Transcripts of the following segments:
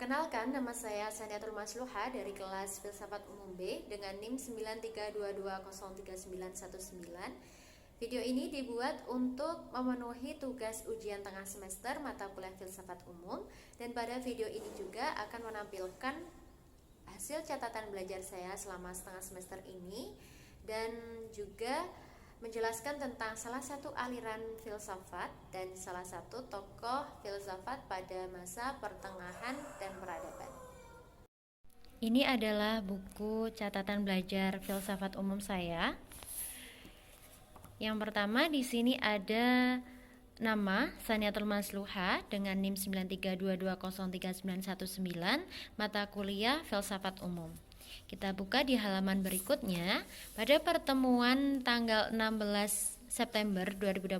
Perkenalkan, nama saya Saniatul Masluha dari kelas Filsafat Umum B dengan NIM 9322039919. Video ini dibuat untuk memenuhi tugas ujian tengah semester mata kuliah Filsafat Umum, dan pada video ini juga akan menampilkan hasil catatan belajar saya selama setengah semester ini dan juga menjelaskan tentang salah satu aliran filsafat dan salah satu tokoh filsafat pada masa pertengahan dan peradaban. Ini adalah buku catatan belajar filsafat umum saya. Yang pertama di sini ada nama Saniatul Masluha dengan NIM 9322039919, mata kuliah filsafat umum. Kita buka di halaman berikutnya. Pada pertemuan tanggal 16 September 2021,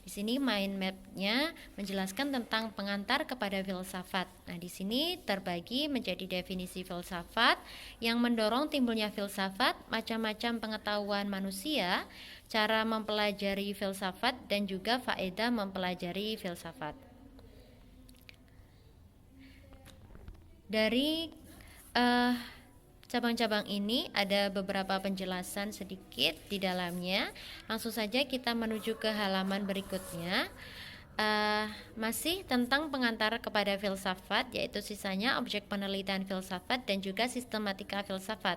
di sini mind map-nya menjelaskan tentang pengantar kepada filsafat. Nah, di sini terbagi menjadi definisi filsafat yang mendorong timbulnya filsafat, macam-macam pengetahuan manusia, cara mempelajari filsafat, dan juga faedah mempelajari filsafat. Dari cabang-cabang ini ada beberapa penjelasan sedikit di dalamnya. Langsung saja kita menuju ke halaman berikutnya. Masih tentang pengantar kepada filsafat, yaitu sisanya objek penelitian filsafat dan juga sistematika filsafat.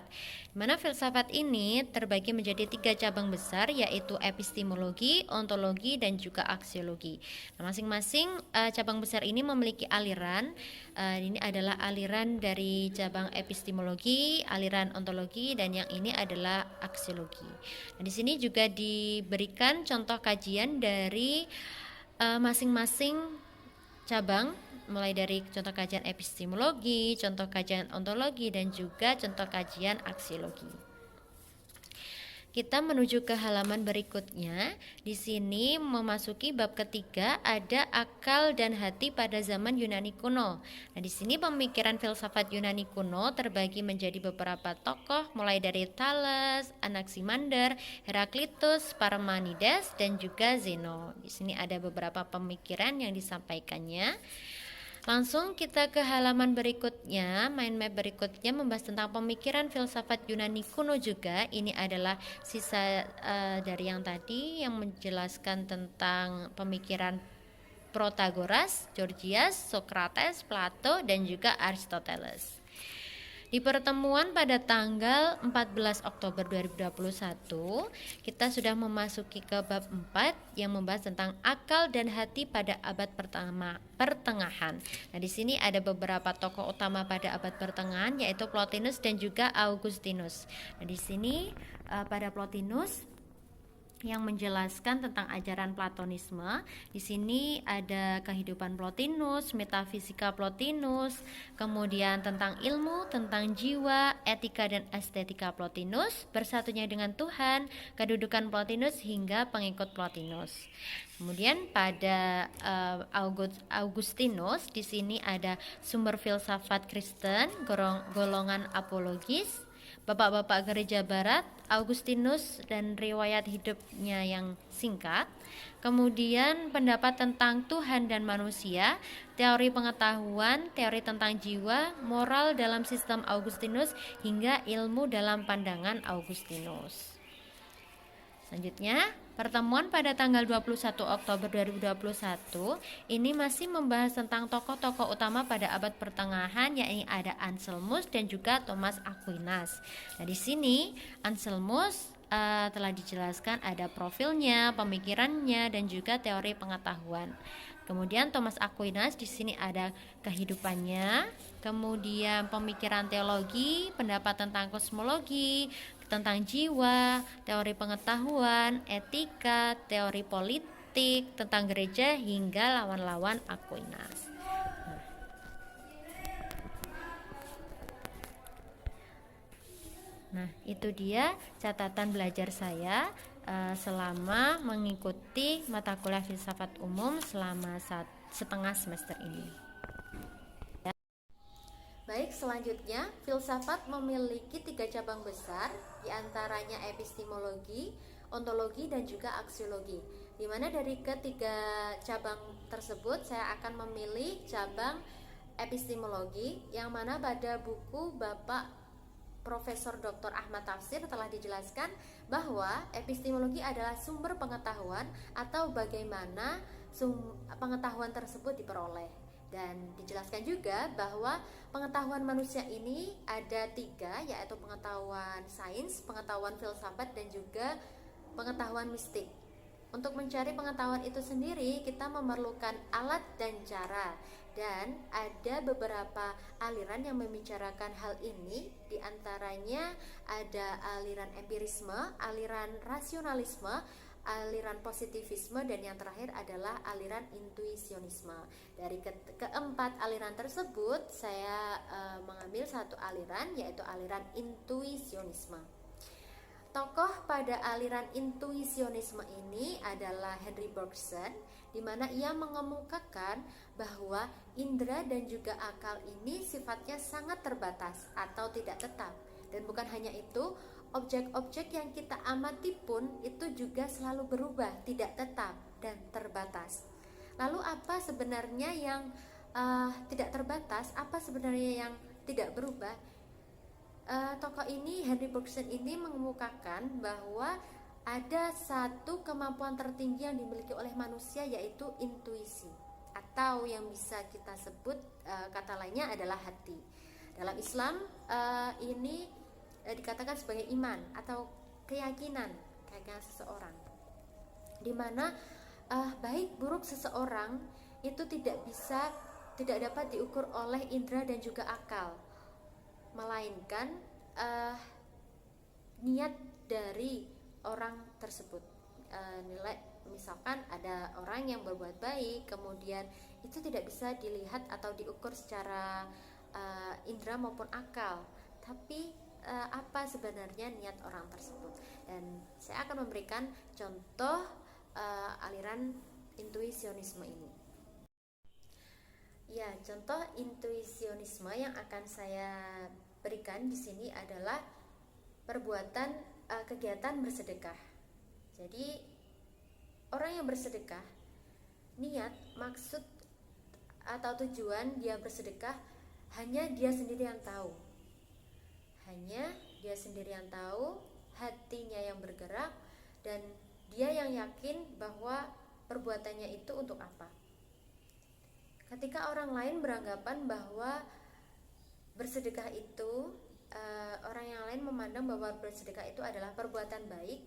Mana filsafat ini terbagi menjadi 3 cabang besar, yaitu epistemologi, ontologi, dan juga aksiologi. Nah, masing-masing cabang besar ini memiliki aliran. Ini adalah aliran dari cabang epistemologi, aliran ontologi, dan yang ini adalah aksiologi. Nah, di sini juga diberikan contoh kajian dari masing-masing cabang, mulai dari contoh kajian epistemologi, contoh kajian ontologi, dan juga contoh kajian aksiologi. Kita menuju ke halaman berikutnya. Di sini memasuki bab ketiga, ada akal dan hati pada zaman Yunani kuno. Nah, di sini pemikiran filsafat Yunani kuno terbagi menjadi beberapa tokoh, mulai dari Thales, Anaximander, Heraklitus, Parmenides, dan juga Zeno. Di sini ada beberapa pemikiran yang disampaikannya. Langsung kita ke halaman berikutnya. Mind map berikutnya membahas tentang pemikiran filsafat Yunani kuno juga. Ini adalah sisa dari yang tadi yang menjelaskan tentang pemikiran Protagoras, Gorgias, Socrates, Plato, dan juga Aristoteles. Di pertemuan pada tanggal 14 Oktober 2021, kita sudah memasuki ke bab 4 yang membahas tentang akal dan hati pada abad pertengahan. Nah, di sini ada beberapa tokoh utama pada abad pertengahan, yaitu Plotinus dan juga Augustinus. Nah, di sini pada Plotinus yang menjelaskan tentang ajaran Platonisme. Di sini ada kehidupan Plotinus, metafisika Plotinus, kemudian tentang ilmu, tentang jiwa, etika dan estetika Plotinus, bersatunya dengan Tuhan, kedudukan Plotinus hingga pengikut Plotinus. Kemudian pada Augustinus, di sini ada sumber filsafat Kristen, golongan apologis, bapak-bapak gereja barat, Augustinus dan riwayat hidupnya yang singkat. Kemudian pendapat tentang Tuhan dan manusia, teori pengetahuan, teori tentang jiwa, moral dalam sistem Augustinus, hingga ilmu dalam pandangan Augustinus. Selanjutnya, pertemuan pada tanggal 21 Oktober 2021 ini masih membahas tentang tokoh-tokoh utama pada abad pertengahan, yakni ada Anselmus dan juga Thomas Aquinas. Nah, di sini Anselmus telah dijelaskan ada profilnya, pemikirannya, dan juga teori pengetahuan. Kemudian Thomas Aquinas di sini ada kehidupannya, kemudian pemikiran teologi, pendapat tentang kosmologi, tentang jiwa, teori pengetahuan, etika, teori politik, tentang gereja, hingga lawan-lawan Aquinas. Nah, itu dia catatan belajar saya selama mengikuti mata kuliah filsafat umum selama setengah semester ini. Baik, selanjutnya filsafat memiliki 3 cabang besar, diantaranya epistemologi, ontologi, dan juga aksiologi. Di mana dari ketiga cabang tersebut saya akan memilih cabang epistemologi, yang mana pada buku Bapak Profesor Dr. Ahmad Tafsir telah dijelaskan bahwa epistemologi adalah sumber pengetahuan atau bagaimana pengetahuan tersebut diperoleh. Dan dijelaskan juga bahwa pengetahuan manusia ini ada tiga, yaitu pengetahuan sains, pengetahuan filsafat, dan juga pengetahuan mistik. Untuk mencari pengetahuan itu sendiri, kita memerlukan alat dan cara. Dan ada beberapa aliran yang membicarakan hal ini, diantaranya ada aliran empirisme, aliran rasionalisme, aliran positivisme, dan yang terakhir adalah aliran intuisionisme. Dari keempat aliran tersebut, saya mengambil satu aliran, yaitu aliran intuisionisme. Tokoh pada aliran intuisionisme ini adalah Henry Bergson, di mana ia mengemukakan bahwa indera dan juga akal ini sifatnya sangat terbatas atau tidak tetap. Dan bukan hanya itu, objek-objek yang kita amati pun itu juga selalu berubah, tidak tetap dan terbatas. Lalu apa sebenarnya yang tidak terbatas? Apa sebenarnya yang tidak berubah? Tokoh ini, Henry Bergson ini, mengemukakan bahwa ada satu kemampuan tertinggi yang dimiliki oleh manusia, yaitu intuisi, atau yang bisa kita sebut kata lainnya adalah hati. Dalam Islam ini dikatakan sebagai iman atau keyakinan seseorang, di mana baik buruk seseorang itu tidak dapat diukur oleh indera dan juga akal, melainkan niat dari orang tersebut. Nilai, misalkan ada orang yang berbuat baik, kemudian itu tidak bisa dilihat atau diukur secara indera maupun akal, tapi apa sebenarnya niat orang tersebut. Dan saya akan memberikan contoh aliran intuisionisme ini. Ya, contoh intuisionisme yang akan saya berikan di sini adalah perbuatan kegiatan bersedekah. Jadi orang yang bersedekah, niat, maksud atau tujuan dia bersedekah hanya dia sendiri yang tahu. Hanya dia sendiri yang tahu, hatinya yang bergerak, dan dia yang yakin bahwa perbuatannya itu untuk apa. Ketika orang lain beranggapan bahwa bersedekah itu, orang yang lain memandang bahwa bersedekah itu adalah perbuatan baik,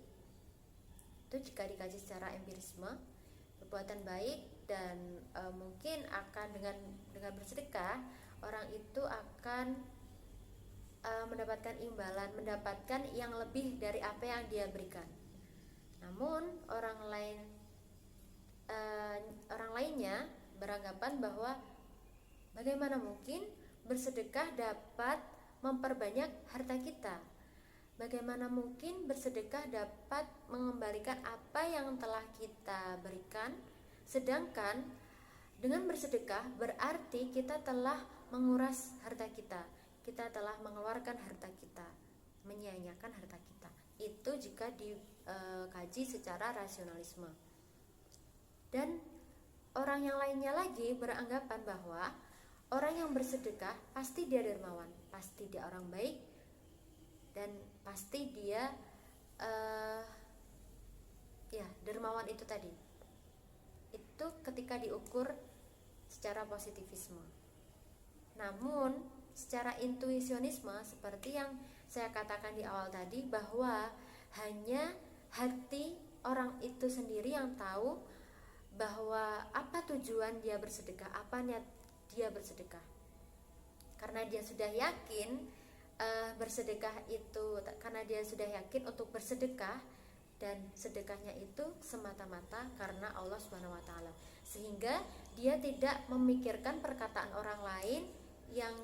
itu jika dikaji secara empirisme, perbuatan baik, dan mungkin akan dengan bersedekah orang itu akan mendapatkan imbalan, mendapatkan yang lebih dari apa yang dia berikan. Namun orang lainnya beranggapan bahwa bagaimana mungkin bersedekah dapat memperbanyak harta kita? Bagaimana mungkin bersedekah dapat mengembalikan apa yang telah kita berikan? Sedangkan dengan bersedekah berarti kita telah menguras harta kita, kita telah mengeluarkan harta kita, menyia-nyiakan harta kita. Itu jika dikaji secara rasionalisme. Dan orang yang lainnya lagi beranggapan bahwa orang yang bersedekah pasti dia dermawan, pasti dia orang baik, dan pasti dia dermawan itu tadi. Itu ketika diukur secara positivisme. Namun secara intuisionisme, seperti yang saya katakan di awal tadi, bahwa hanya hati orang itu sendiri yang tahu bahwa apa tujuan dia bersedekah, apa niat dia bersedekah. Karena dia sudah yakin bersedekah itu, karena dia sudah yakin untuk bersedekah, dan sedekahnya itu semata-mata karena Allah Subhanahu wa taala. Sehingga dia tidak memikirkan perkataan orang lain yang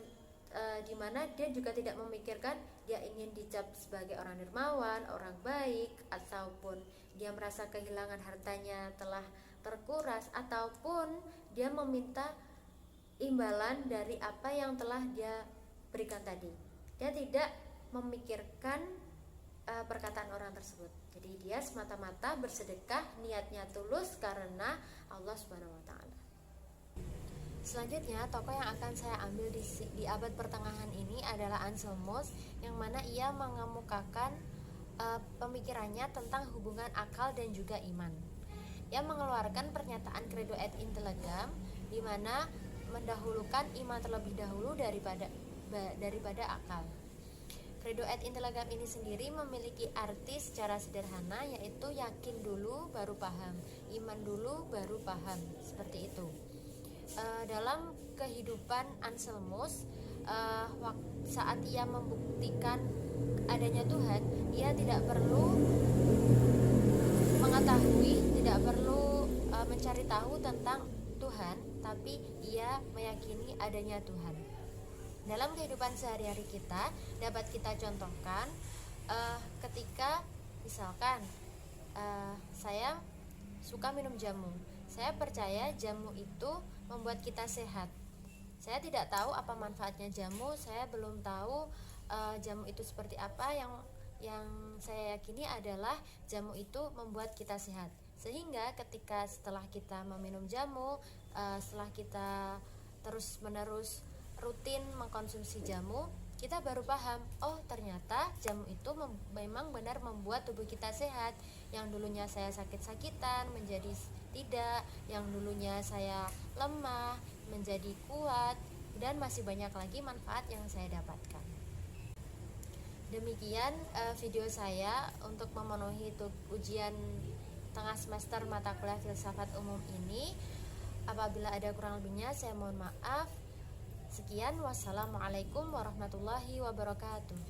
dimana dia juga tidak memikirkan dia ingin dicap sebagai orang dermawan, orang baik, ataupun dia merasa kehilangan hartanya telah terkuras, ataupun dia meminta imbalan dari apa yang telah dia berikan tadi. Dia tidak memikirkan perkataan orang tersebut. Jadi dia semata-mata bersedekah, niatnya tulus karena Allah Subhanahu wa taala. Selanjutnya, tokoh yang akan saya ambil di abad pertengahan ini adalah Anselmus, yang mana ia mengemukakan pemikirannya tentang hubungan akal dan juga iman. Ia mengeluarkan pernyataan credo et intellegam, di mana mendahulukan iman terlebih dahulu daripada akal. Credo et intellegam ini sendiri memiliki arti secara sederhana, yaitu yakin dulu baru paham, iman dulu baru paham, seperti itu. Dalam kehidupan Anselmus, saat ia membuktikan adanya Tuhan, ia tidak perlu mengetahui, tidak perlu mencari tahu tentang Tuhan, tapi ia meyakini adanya Tuhan. Dalam kehidupan sehari-hari kita dapat kita contohkan ketika misalkan saya suka minum jamu. Saya percaya jamu itu membuat kita sehat. Saya tidak tahu apa manfaatnya jamu, saya belum tahu jamu itu seperti apa. Yang saya yakini adalah jamu itu membuat kita sehat. Sehingga ketika setelah kita meminum jamu, setelah kita terus-menerus rutin mengkonsumsi jamu, kita baru paham, oh ternyata jamu itu memang benar membuat tubuh kita sehat. Yang dulunya saya sakit-sakitan menjadi tidak, yang dulunya saya lemah menjadi kuat, dan masih banyak lagi manfaat yang saya dapatkan. Demikian video saya untuk memenuhi ujian tengah semester mata kuliah filsafat umum ini. Apabila ada kurang lebihnya saya mohon maaf. Sekian, wassalamualaikum warahmatullahi wabarakatuh.